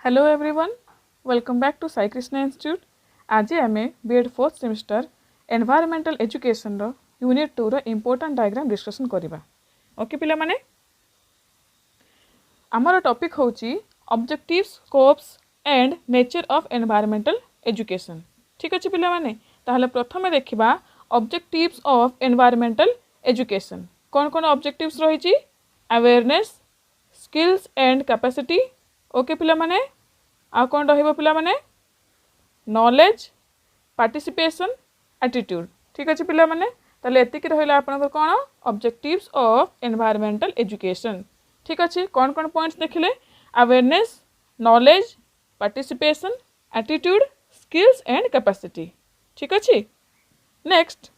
Hello everyone, welcome back to Sai Krishna institute. आज आम BEd fourth semester environmental education रो unit 2 रो इम्पोर्टेंट डायग्राम डिस्कशन करवा। ओके पिला माने आमर टॉपिक होची objectives, scopes and nature of environmental education. ठीक अच्छे पिला माने ताहले प्रथमे देखिबा ऑब्जेक्टिव्स ऑफ एनवायरमेंटल एजुकेशन। कौन कौन ऑब्जेक्टिव्स रही? Awareness, skills and capacity. Okay पिला माने आ कौन रहिबो पिला माने? Knowledge, participation, attitude. ठीक अच्छे पिला माने ताले एतिक रहिला आपनकर कौन ऑब्जेक्टिव्स ऑफ एनवायरमेंटल एजुकेशन। ठीक अच्छे कौन कौन पॉइंट्स देखिले? Awareness, knowledge, participation, attitude, skills and capacity. ठीक अच्छे next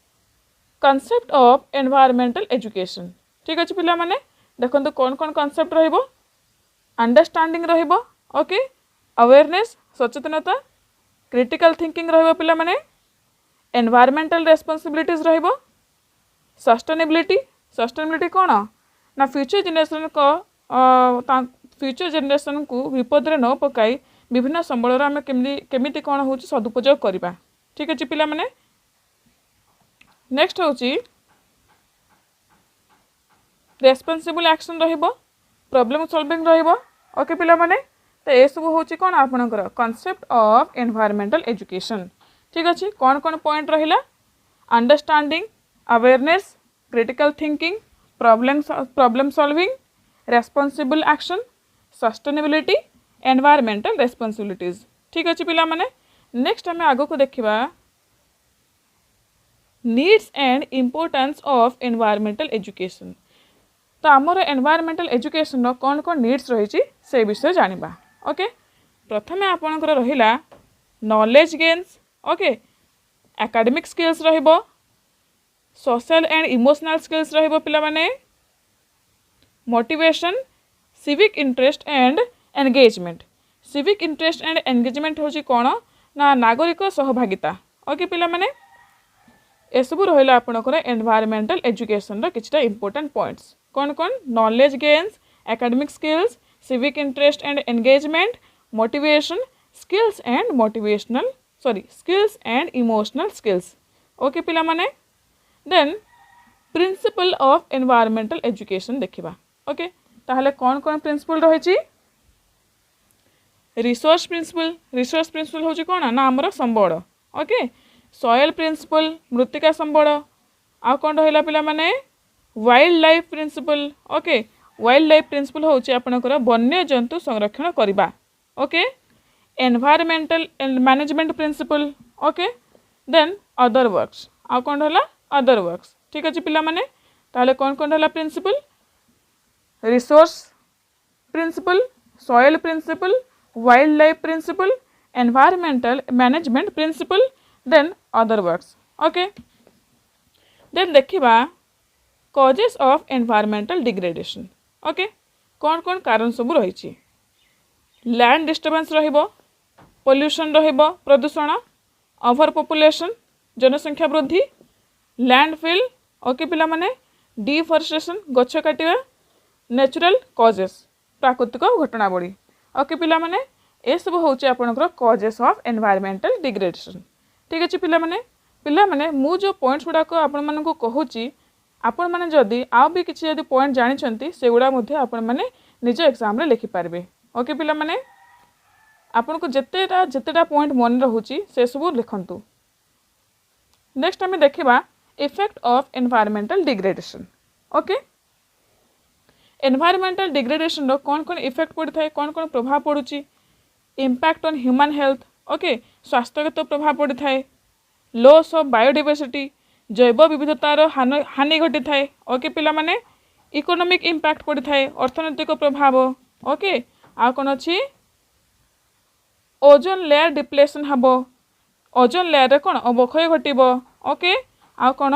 concept of environmental education. ठीक अच्छे पिला माने देखो कौन कौन कॉन्सेप्ट रहिबो? अंडरस्टैंडिंग रहिबो, ओके, अवेयरनेस सचेतनता, क्रिटिकल थिंकिंग रहिबो पिला माने, एनवायरमेंटल रेस्पॉन्सिबिलिटीज रहिबो, सस्टेनेबिलिटी कौन ना फ्यूचर जनरेशन को विपद रे न पकाई विभिन्न संबल आम केमिति कौन हो सदुपयोग करवा। ठीक अच्छे पिला माने नेक्स्ट होची रेस्पॉन्सिबल एक्शन रहिबो, प्रॉब्लम सॉल्विंग रहिबो। ओके पिला माने तो ये सब होची कौन आपनकर कॉन्सेप्ट ऑफ एनवायरमेंटल एजुकेशन। ठीक अच्छे कौन कौन पॉइंट रहिला? Understanding, awareness, critical thinking, problem solving, responsible action, sustainability, environmental responsibilities. ठीक अच्छे पिला माने नेक्स्ट आम आगो को देखिबा needs and importance of environmental education. तो आमर एनवायरमेंटल एजुकेशन कौन कौन नीड्स रही से विषय जानिबा। ओके प्रथमे आपनकर रहिला knowledge gains, okay, academic skills रहिबो, सोशल एंड इमोशनल स्किल्स रहिबो पिला माने, motivation, civic interest and engagement. Civic interest and engagement होची कौन ना नागरिक सहभागिता। ओके पिला माने एसबू रहिला आपनकर एनवायरमेंटल एजुकेशन रो किछटा इंपोर्टेंट पॉइंट्स। कौन कौन? Knowledge gains, academic skills, civic interest and engagement, motivation, skills and emotional skills. Okay पिला माने then principle of environmental education देखिबा। ओके ताहले कौन कौन प्रिंसिपल रही? रिसोर्स प्रिंसिपल होची कौन ना आमर संबड़। ओके सॉइल प्रिंसिपल मृत्तिका संबड़। आ कौन रहिला पिला माने? Wild life principle. Okay wild life principle होची आपनकर वन्य जंतु संरक्षण करबा। Okay environmental management principle. Okay then other works. आ कौन रहला? Other works. ठीक अच्छे पिला माने ताहले कौन कौन रहला प्रिंसिपल? Resource principle, soil principle, wild life principle, environmental management principle, then other works. Okay then देखिबा causes of environmental degradation. Okay कौन कौन कारण सब रही? लैंड डिस्टर्बेंस रहिबो, पोल्यूशन रहिबो, प्रदूषण, ओवर पॉपुलेशन जनसंख्या वृद्धि, लैंडफिल। ओके पिला माने डिफॉरेस्टेशन गछ काटिबा, नेचुरल कॉजेस प्राकृतिक घटनावली। ओके पिला माने ए सब होची आपनकर कॉजेस ऑफ एनवायरमेंटल डिग्रेडेशन। ठीक अच्छे पिला माने मु जो पॉइंट्स गुड़ाक आपण मानकु कहूची आपण माने जदि आ भी किसी जदि पॉइंट जानिछंती से गुड़ा मध्ये आपण माने निज एग्जाम रे लिखि पारबे। ओके पिला माने आपण को जेतेटा पॉइंट मन रहूची से सब लिखंतु। नेक्स्ट आम देखिबा effect of environmental degradation. Okay environmental degradation रो कौन कौन इफेक्ट पड़ी थाए, कौन कौन प्रभाव पड़ुची? Impact on human health. Okay स्वास्थ्यगत प्रभाव पड़ी थाए, लॉस ऑफ बायोडाइवर्सिटी जैव विविधतार हानि घटी थाए। ओके पिला माने इकोनॉमिक इम्पैक्ट पड़ी थाए, अर्थनैतिक प्रभाव। ओके आ कौन अच्छी ओजोन लेयर डिप्लेशन हबो, ओजोन लेयर कौन अवक्षय घटबो। ओके आ कौन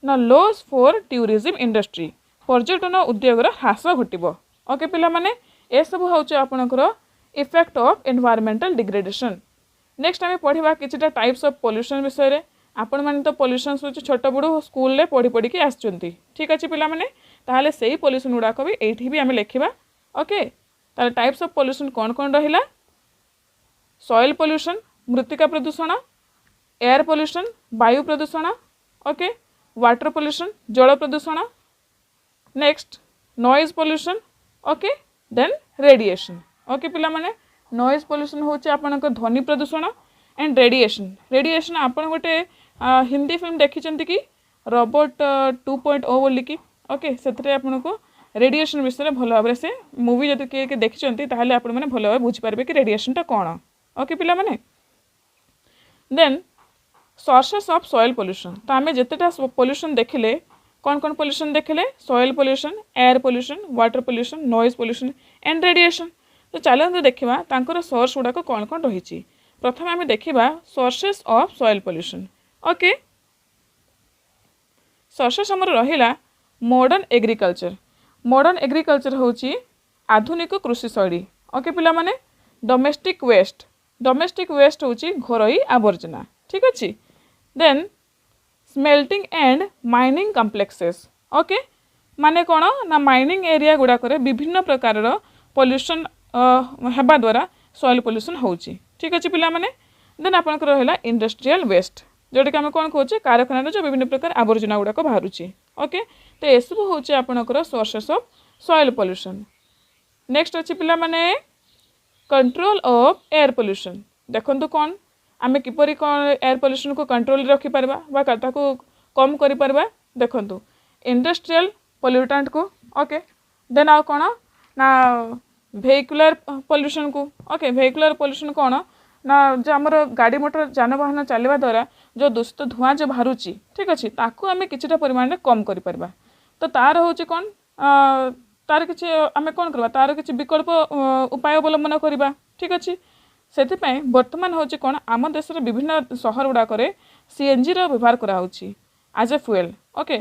ना लॉस फॉर टूरिज्म इंडस्ट्री पर्यटन उद्योगर ह्रास घटबो। ओके पिला माने ए सब होचे आपनकर effect of environmental degradation. Next आम पढ़ा किछटा टाइप्स ऑफ पोल्यूशन विषय रे। आपण माने तो पोल्यूशन होची छोट बड़ू स्कूल रे पढ़ी पढ़ी के आछंती। ठीक अच्छे पिला माने ताहले सेही पोल्यूशन गुड़ाक भी एठी भी आम लिखा। ओके ताहले टाइप्स ऑफ पोल्यूशन कौन कौन रहिला? सॉइल पोल्यूशन मृत्तिका प्रदूषण, एयर पोल्यूशन वायु प्रदूषण, ओके, वाटर पोल्यूशन जल प्रदूषण, next noise pollution, okay, then radiation. Okay पिला माने नॉइज पोल्यूशन होचे आपनक ध्वनि प्रदूषण एंड रेडिएशन। रेडिएशन आपन गोटे हिंदी फिल्म देखी कि रोबोट 2.0 बोली कि, ओके, से आपको रेडिएशन विषय भल भाव से मूवी जब किए देखी ताहले आपण मैंने भल भाव बुझीपारे कि रेडिएशनटा कौन। ओके पिला माने then sources of soil pollution. तो आम जितेटा पोल्यूशन देखिले कौन कौन पोल्यूशन देखिले, soil pollution, air pollution, water pollution, noise pollution and radiation. तो चलते देखा तांकर सोर्स गुड़ाक कौन कौन रही। प्रथम आम देखा sources of soil pollution. Okay, sources आमर रहिला मॉडर्न एग्रीकल्चर। मॉडर्न एग्रीकल्चर होची आधुनिक कृषि शैली। ओके पिला माने डोमेस्टिक वेस्ट। डोमेस्टिक वेस्ट होची घरोई आवर्जना, ठीक अच्छे। Then smelting and mining complexes. Okay, माने कौन ना माइनिंग एरिया गुड़ाक विभिन्न प्रकार पोल्यूशन हेबा द्वारा सॉइल पोल्यूशन होची, ठीक अच्छे पिला माने। देन आपनकर रहिला इंडस्ट्रियल वेस्ट, जोटा कि आम कौन कहे कारखाना जो विभिन्न प्रकार आवर्जना गुड़ाक बाहर। ओके, तो यह सब हूँ आपणकर sources of soil pollution. Next अच्छे पिला माने कंट्रोल ऑफ एयर पोल्यूशन। देखंतु कौन आम किपरि कौन एयर पोल्यूशन को कंट्रोल रखिपर को कम कर। देखंतु इंडस्ट्रियल पोल्यूटेंट को, ओके, देन आउ कौन ना वेहिकुलर पोल्यूशन को। ओके, वेहिकुलर पोल्यूशन कौन ना जो आमर गाड़ी मोटर जानवाहन चलवा द्वारा जो दूषित धुआं जो बाहर, ठीक अच्छे, ताकू आम किछिटा परिमाण में कम कर। तो तार हूँ कौन तार किसी आम कौन करवा तार किसी विकल्प उपाय अवलंबन करवा, ठीक अच्छे। से बर्तमान हूँ कौन आम देश विभिन्न सहर गुड़ाक सीएनजी व्यवहार कराऊँच एज ए फ्यूएल। ओके,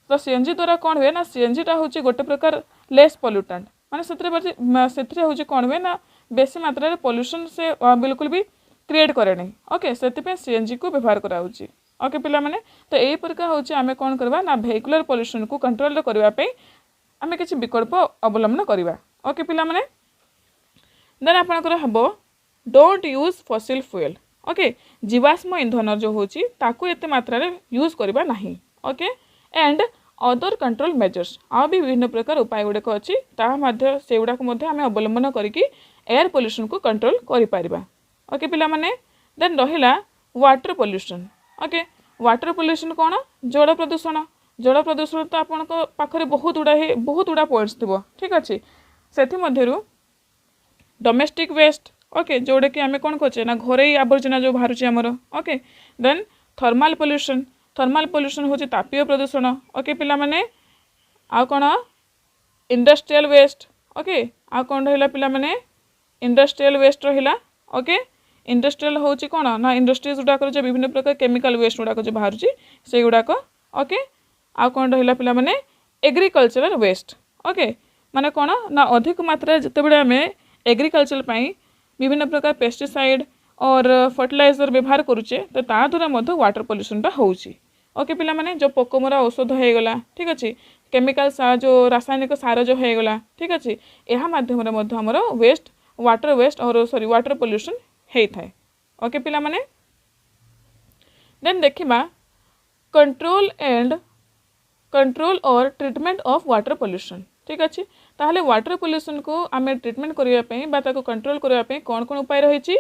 तो सीएनजी द्वारा कौन हुए ना सीएनजीटा हूँ गोटे प्रकार लेस पोल्यूटेंट, माने से हूँ कौन हुए ना बेसी मात्रा रे पोल्यूशन से बिल्कुल भी क्रिएट करे नहीं। ओके, से सीएनजी को व्यवहार कराऊँच। ओके पिला माने तो यही प्रकार हूँ आम कौन करवा ना वेहिकुलर पोल्यूशन को कंट्रोल करने आम किसी विकल्प अवलंबन करवा। ओके पिला माने देन आपणकर हम डोंट यूज फसिल फ्यूएल। ओके, जीवाश्म ईंधन जो होची ताकू एते मात्रा रे यूज करबा नहीं। Okay, and other control measures आ भी विभिन्न प्रकार उपाय गुड़ाक अच्छी से गुड़ाक आम अवलंबन करके एयर पोल्यूशन को कंट्रोल करि परिबा। ओके पिला माने देन रहिला water pollution. Okay, water pollution कौन जल प्रदूषण। जल प्रदूषण तो आपण पाखरे बहुत गुड़ा पॉइंट्स थी, ठीक अच्छे। से डोमेस्टिक वेस्ट, ओके, जोड़ा कि आम कौन कहे ना घरे आवर्जना जो बाहर आमर। Okay, then thermal pollution. Thermal pollution हूँ तापीय प्रदूषण। ओके पिला माने आ कौन इंडस्ट्रियल वेस्ट। ओके, आ कौन रहा पिला माने इंडस्ट्रियल वेस्ट रहा। ओके, इंडस्ट्रियल हूँ कौन ना इंडस्ट्रीज गुड़ाक जो विभिन्न प्रकार केमिकल वेस्ट गुड़ाक जो बाहर से गुड़ाक। ओके, आ कौन रहा पिला माने एग्रीकल्चरल वेस्ट। ओके, माने कौन ना अधिक मात्रा जितेबाला आम एग्रीकल्चर विभिन्न प्रकार पेस्टिसाइड और फर्टिलाइजर व्यवहार करुचे तो ता द्वारा वाटर पोल्यूशनटा होउची। ओके पिला माने जो पोकमरा औषध हो गला, ठीक अच्छे, केमिकल सार जो रासायनिक सार जो हो गला, ठीक अच्छे, यह माध्यम आमर वेस्ट वाटर वेस्ट और सॉरी वाटर पोल्यूशन होता है। ओके पिला माने देन देखिबा कंट्रोल और ट्रीटमेंट ऑफ वाटर पोल्यूशन, ठीक अच्छे। ताहले वाटर पोल्यूशन को आम ट्रीटमेंट करने कंट्रोल करने कौन कौन उपाय रही।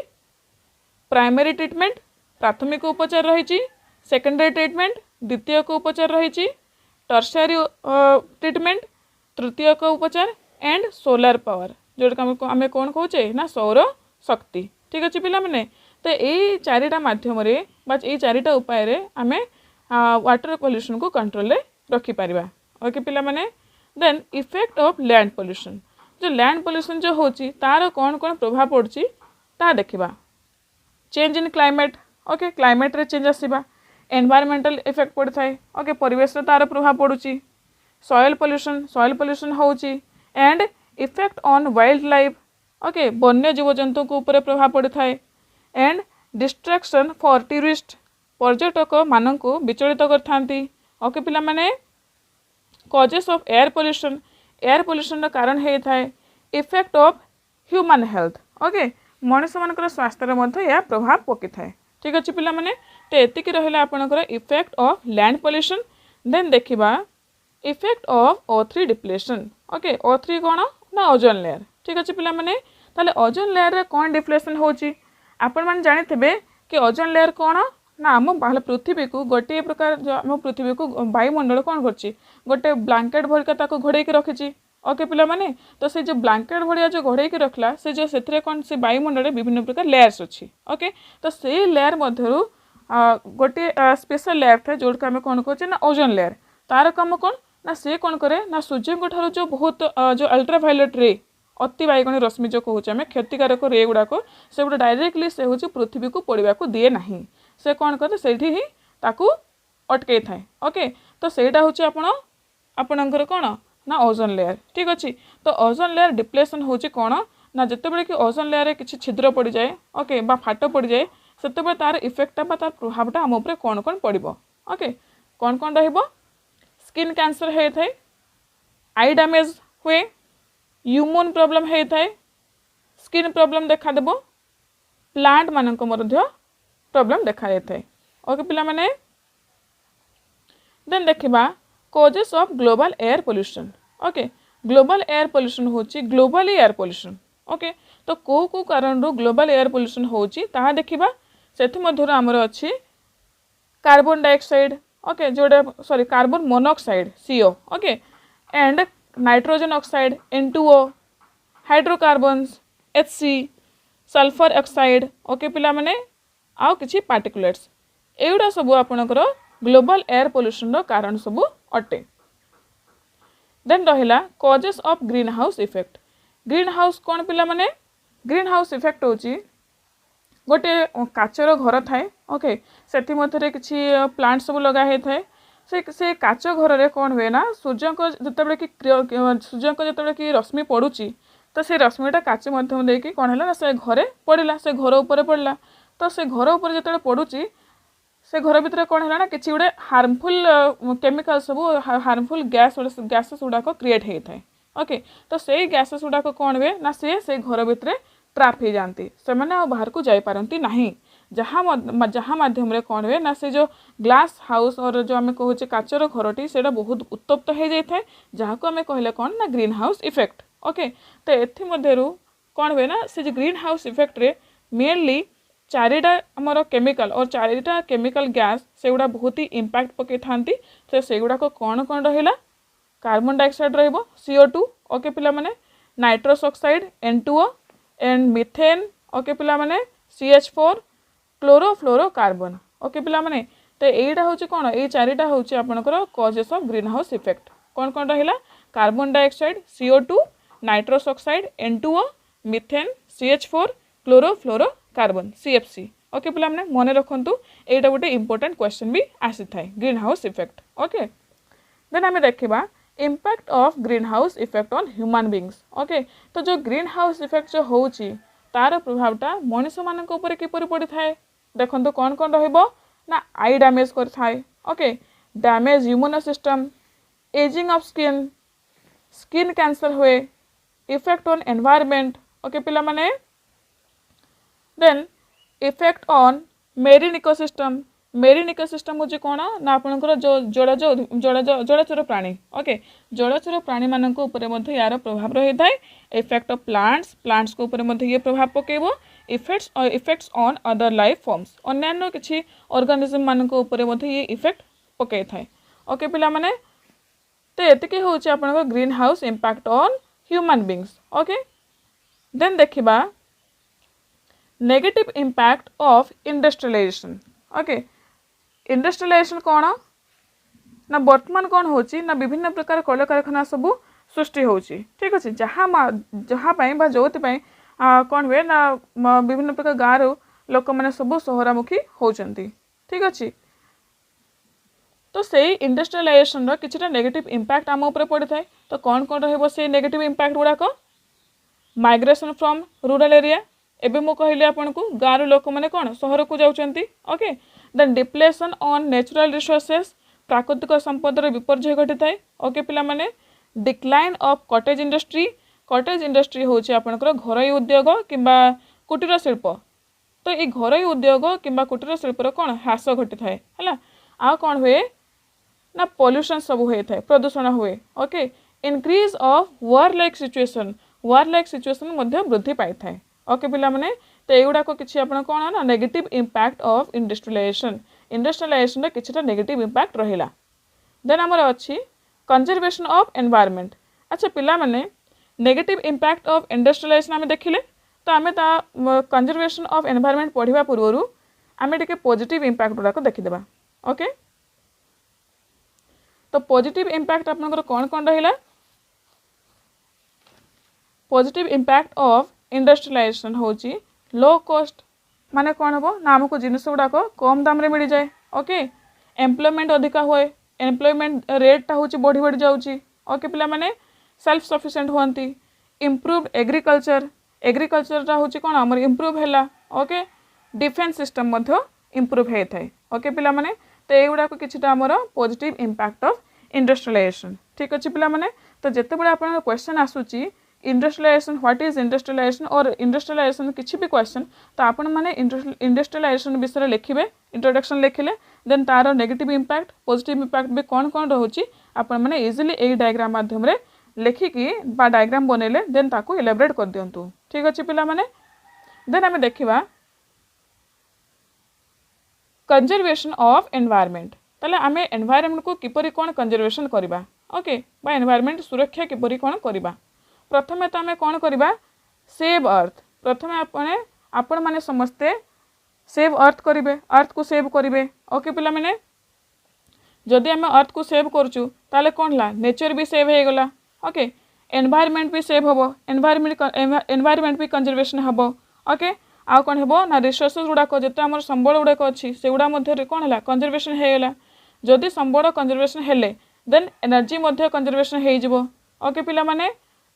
प्राइमरी ट्रीटमेंट प्राथमिक उपचार रही, सेकेंडरी ट्रीटमेंट द्वितीय को उपचार रही, टर्शियरी ट्रीटमेंट तृतीय को उपचार एंड सोलार पावर जोटा आम कौन कहे ना सौर शक्ति, ठीक अच्छे पिला माने। तो यही चारिटा माध्यम यही चारिटा उपाय आम वाटर पोल्यूशन को कंट्रोल रखिपर। ओके पिला माने then effect of land pollution. जो लैंड पोल्यूशन जो होची तार कौन कौन प्रभाव पड़ची ता देखिबा। Change in climate. Okay, climate रे चेंज आसीबा, एनवायरमेंटल इफेक्ट पड़ता है। ओके, परिवेश तार प्रभाव पड़ुची। सॉइल पोल्यूशन होची and effect on wildlife. Okay, वन्य जीव जंतु को ऊपर प्रभाव पड़ता है एंड डिस्ट्रैक्शन फॉर टूरिस्ट पर्यटक मान को विचलित करथांती। ओके पिला माने कॉजेस ऑफ एयर पोल्यूशन कारण होता है effect of human health. Okay, मनुष्य मानकर स्वास्थ्य मध्य यह प्रभाव पकई थाए। ठीक अच्छे पिला माने तो एतिकी रहिला आपनकर effect of land pollution. Then देखिबा effect of O3 depletion. Okay O3 कौन ना ओजोन लेयर। ठीक अच्छे पिला माने ताले ओजोन लेयर रे कौन डिप्लेशन होची आपण माने जानिथिबे कि ओजोन लेयर कौन ना आम बाहर पृथ्वी को गोटे प्रकार जो आम पृथ्वी को वायुमंडल कौन कर गोटे ब्लांकेट भरिका घोड़े रखी। ओके पिला माने तो से जो ब्लांकेट भरिया जो घोड़े रखला से जो से कौन से वायुमंडल विभिन्न प्रकार लेयर्स अच्छी। ओके तो से लेयर मध्यरु गोटे स्पेशल लेयर था जोटा आम कौन कहे ना ओजोन लेयर। तार कम कौन ना से कौन करे ना सूर्य ठार जो बहुत जो अल्ट्रावायोलेट रे अति बाइगणी रश्मि जो कहूँ आम क्षतिकारक रे गुड़ाक से गोटे डायरेक्टली से हूँ पृथ्वी को पड़ा दिए ना से कौन करे से ही ताकू अटकई थाए। ओके तो सहीटा हूँ आपणकर कौन ना ओजोन लेयर। ठीक अच्छे तो ओजोन लेयर डिप्लेशन हूँ कौन ना जिते कि ओजोन लेयर किसी छिद्र पड़ जाए ओके बा फाट पड़ जाए से तार इफेक्टा तार प्रभावटा आम उपर कौन कौन पड़ो। ओके कौन कौन स्किन कैंसर होता है आई डैमेज हुए ह्यूमन प्रॉब्लम होता है स्किन प्रॉब्लम देखा देबो प्लांट मानक प्रॉब्लम देखा जाता है। ओके पिला माने देन देखिबा causes of global air pollution. Okay global air pollution होची ग्लोबली एयर पोल्यूशन। ओके तो को कारण रो ग्लोबल एयर पोल्यूशन होची ताहा देखिबा सेथि मध्यर हमर अछि कार्बन डाइऑक्साइड। ओके जोड़ा sorry carbon monoxide CO। Okay and nitrogen oxide N2O hydrocarbons HC sulphur oxide. Okay पिला माने आउ किछि पार्टिकुलेट्स एउडा सब आपनकर ग्लोबल एयर पोल्यूशन रो कारण सब अटे। देन रहिला causes of greenhouse effect. Green house कौन पिला माने ग्रीन हाउस इफेक्ट होची गोटे काचर घर थाए। ओके सेठी मध्यरे किछि प्लांट सब लगा हे थाए से काच घर रे कौन हुए ना सूर्य को जतबे कि रश्मि पड़ुची तो से रश्मिटा काच माध्यम देकी कौन है ना से घरे पड़ला से घर ऊपर पड़ला तो से घर ऊपर जिते पड़ुची से घर भितर कौन है ना किसी गोटे हार्मफुल केमिकल सब हार्मफुल गैसेस गुड़ाक क्रिएट होता है। ओके तो से गैसेस गुड़ाक कौन हुए ना से घर भितर ट्राप हो जाती से मैंने बाहर को जापारती नहीं जहाँ माध्यम कौन हुए ना से जो ग्लास हाउस और जो आम कहे काचर घरटी से बहुत उत्तप्त हो जाए जहाँ को आम कहले कौन ना ग्रीन हाउस इफेक्ट। ओके तो एमध्यु कौन हुए ना से ग्रीन हाउस इफेक्ट रे मेनली चारिटा आमर केमिकल और चारिटा केमिकल गैस से गुड़ा बहुत ही इम्पैक्ट पकई था तो से गुड़ाक कौन कौन रहा कार्बन डाइऑक्साइड रहिबो CO2। ओके पिला माने nitrous oxide N2O and methane. Okay पिला माने CH4 क्लोरोफ्लोरोकार्बन। ओके पिला माने तो यहीटा हूँ कौन ये चारिटा हूँ आपनकर causes of greenhouse effect कौन कौन रहा carbon dioxide CO2 nitrous oxide N2O methane CH4 chlorofluorocarbon CFC। Okay पिला माने मन रखंतु एटा गोटे इंपोर्टेंट क्वेश्चन भी आसी थाए greenhouse effect. Okay then आम देखा impact of greenhouse effect on human beings. Okay तो जो ग्रीन हाउस इफेक्ट जो होची तार प्रभावटा मनुष्य मानक ऊपर किपरि पड़ी थाए देखंतु कौन कौन रहिबो ना आई डैमेज कर थाए। Okay damage immune system aging of skin cancer हुए इफेक्ट ऑन एनवायरनमेंट। ओके पिला माने then effect on marine ecosystem हूँ कौन ना आपंकर जो जलचर प्राणी। ओके जलचर प्राणी मान यार प्रभाव रही है इफेक्ट ऑफ प्लांट्स को ऊपर ये प्रभाव पकेब effects on other life forms अन्य किसी ऑर्गेनिज्म मान ये इफेक्ट पकई थाए। ओके पिला माने तो एतिकी हूँ आपन green house impact on human beings. Okay then देखिबा negative impact of industrialisation. Okay industrialisation कौन ना वर्तमान कौन होची ना विभिन्न प्रकार कल कारखाना सब सृष्टि होची। ठीक अच्छे जहाँ जो कौन हुए ना विभिन्न प्रकार गाँव लोक मैंने सब सहरामुखी होचंती। ठीक अच्छे तो से इंडस्ट्रियलाइजेशन किसी नेगेटिव इम्पैक्ट आम उपर पड़ी थाए तो कौन कौन रहिबो से नेगेटिव इम्पैक्ट गुड़ाक माइग्रेशन फ्रॉम रूरल एरिया एबे मु कहली आपन को गाँव लोक मैंने कौन सहर को जाउचंती। Okay then depletion on natural resources प्राकृतिक संपदर विपर्जय घटी थाए। ओके पिला माने डिक्लाइन ऑफ कटेज इंडस्ट्री हूँ आपनकर घरोई उद्योग किंबा कुटीर शिल्प तो ये घरोई उद्योग किंबा कुटीर शिल्पर कौन ह्रास घटी थाए है आ कौन हुए ना पॉल्यूशन सब हुए थाए प्रदूषण हुए okay increase of war like situation मध्य वृद्धि पाई थाए ओके पिला माने तो एगुड़ाक किसी आप कौन ना नेगेटिव इम्पैक्ट ऑफ इंडस्ट्रियलाइजेशन किसी नेगेटिव इम्पैक्ट रहिला देन आमर अच्छी कंजर्वेशन ऑफ एनवायरनमेंट अच्छा पिला माने नेगेटिव इम्पैक्ट ऑफ इंडस्ट्रियलाइजेशन आम देखिले तो आम कंजर्वेशन ऑफ एनवायरनमेंट पढ़ा पूर्व आम टे पॉजिटिव इम्पैक्ट गुड़ाक देखीदेवा ओके तो पॉजिटिव इम्पैक्ट आपनकर कौन कौन रहिला पॉजिटिव इम्पैक्ट ऑफ इंडस्ट्रियलाइजेशन होची लो कॉस्ट माने कौन हम ना आमको जिनस गुड़ाक कम दाम रे मिल जाए ओके एम्प्लॉयमेंट अधिका हुए एम्प्लॉयमेंट रेटा हूँ बढ़ी बढ़ी जाऊँगी ओके पिला माने सेल्फ सफिशिएंट हुअंती इम्प्रूव्ड एग्रीकल्चरटा हूँ कौन आमर इम्प्रूव है ओके डिफेन्स सिस्टम इम्प्रूव होता है ओके पिला माने तो युवाक किसी आमर पॉजिटिव इम्पैक्ट ऑफ इंडस्ट्रियलाइजेशन ठीक अच्छे पिला माने तो जिते बड़े आप क्वेश्चन आसूची इंडस्ट्रियलाइजेशन व्हाट इज इंडस्ट्रियलाइजेशन और इंडस्ट्रियलाइजेशन किसी भी क्वेश्चन तो आपण मैंने इंडस्ट्रियलाइजेशन विषय लिखे इंट्रोडक्शन लिखिले देन तार नेगेटिव इम्पैक्ट पॉजिटिव इम्पैक्ट भी कौन कौन रोचे आपण मैंने इजिली यही डायग्राम माध्यम रे लिखिकी बा डायग्राम बनइले देन ताको इलेबोरेट कर दियंतु ठीक अच्छे पिला माने देन आम देखा कंजर्वेशन ऑफ एनवायरनमेंट ताले आम एनवायरनमेंट को किपरि कौन कंजर्वेशन करबा ओके बा एनवायरनमेंट सुरक्षा किपरि कौन करबा प्रथमे तो आम कौन करवा सेव अर्थ प्रथमे आपण माने समस्ते सेव अर्थ करेंगे अर्थ को सेव करेंगे ओके पिला माने जदि आम अर्थ को सेव करुचु ताले कौन ला नेचर भी सेव हो गला ओके एनवायरनमेंट भी सेव हम एनवायरनमेंट भी कंजर्वेशन हम ओके आ कौन हम ना रिसोर्सेस गुड़ाक जिते आम संबल गुड़ाक अच्छी से गुड़ा मध्य कौन है कंजर्वेशन होगला जदि संबल कंजर्वेशन हेले देन एनर्जी कंजर्वेशन हो ओके पिला माने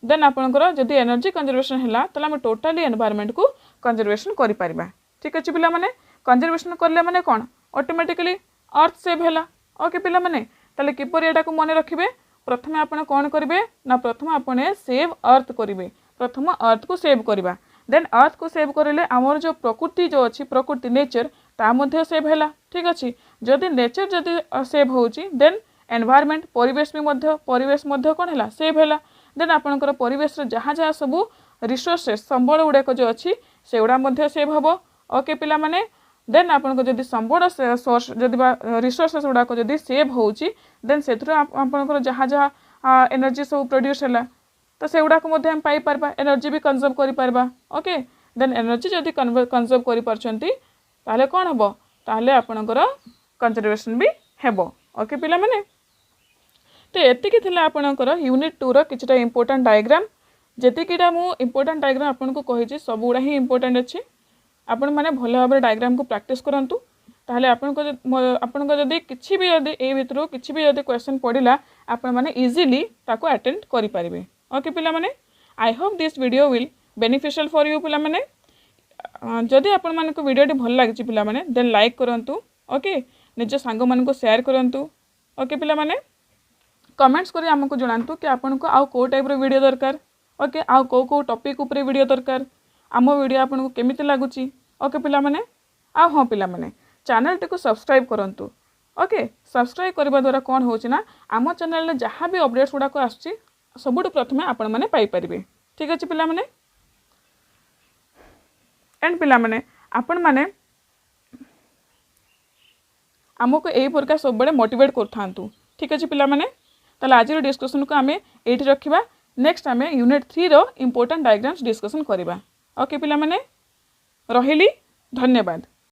देन आपंकर जदि एनर्जी कंजर्वेशन है तो आम टोटाली एनवायरनमेंट को कंजर्वेशन करें ठीक अच्छे पिला माने कंजर्वेशन करले माने कौन ऑटोमेटिकली अर्थ सेव है ओके पिला माने ताले किपर एटा को मन रखिबे प्रथमे आपण कौन करेंगे ना प्रथम आपने सेव अर्थ करेंगे प्रथम अर्थ को सेव करवा देन अर्थ को सेव करेले आमर जो प्रकृति जो अच्छी प्रकृति नेचर ता मध्य सेव है ठीक अच्छे जदि नेचर जदि सेव होची देन एनवायरनमेंट परिवेश भी कौन है सेव है देन आपणकर परिवेश जहाँ जहाँ सबू रिसोर्सेस संबल गुड़ाक जो अच्छी से गुड़ा सेव हम ओके पिला माने देन आपन जदि संबल सोर्स जदि रिसोर्सेस गुड़ाक जदि सेव होची देन से आपणकर जहाँ जहाँ एनर्जी सब प्रोड्यूस है तो से गुड़ाक हम पाई पारबा एनर्जी भी कंजर्व करि पारबा ओके देन एनर्जी जदि कंजर्व करि परछंती ताले कौन हम ताले आपणकर कंजर्वेशन भी हेबो ओके पिला माने तो एतिकी थिला आपणकर यूनिट 2 रो किछटा इंपोर्टेंट डायग्राम जेतिकीटा मु इंपोर्टेंट डायग्राम आपनको कहिछि सब गुड़ा ही इंपोर्टेंट अछि आपण माने भल भाव डायग्राम को प्रैक्टिस करंतु ताहले आपनको जदि किछि भी जदि ए भितरो किछि भी जदि क्वेश्चन पड़िला आपण माने इजीली ताको अटेंड करि पारिबे ओके पिला माने I hope this video will beneficial for you पिला माने जदि आपण मानको वीडियोटी भल लागिछि पिला माने देन लाइक करंतु ओके निज सांग मानको शेयर करंतु ओके पिला माने कमेंट्स करी आमको जणांतु कि आपनको आउ को टाइप रो वीडियो दरकार ओके आउ को टॉपिक ऊपर वीडियो दरकार आम वीडियो आपको केमिति लागुची ओके पिला माने आ हाँ पिला माने चैनल टी को सब्सक्राइब करंतु ओके सब्सक्राइब करबा द्वारा कौन होची ना आम चैनल रे जहाँ भी अपडेट्स गुड़ाक आसुची सबुठ प्रथमे आपण माने पाई परिबे ठीक अछि पिला माने एंड पिला माने आपण माने आमको यही प्रकार सब बड़े मोटिवेट करथांतु ठीक अछि पिला माने ताले आज डिस्कशन को आमे एठी रखिबा नेक्स्ट आमे यूनिट 3 रो इंपोर्टेंट डायग्राम्स डिस्कशन करिबा ओके पिला माने रहिली धन्यवाद।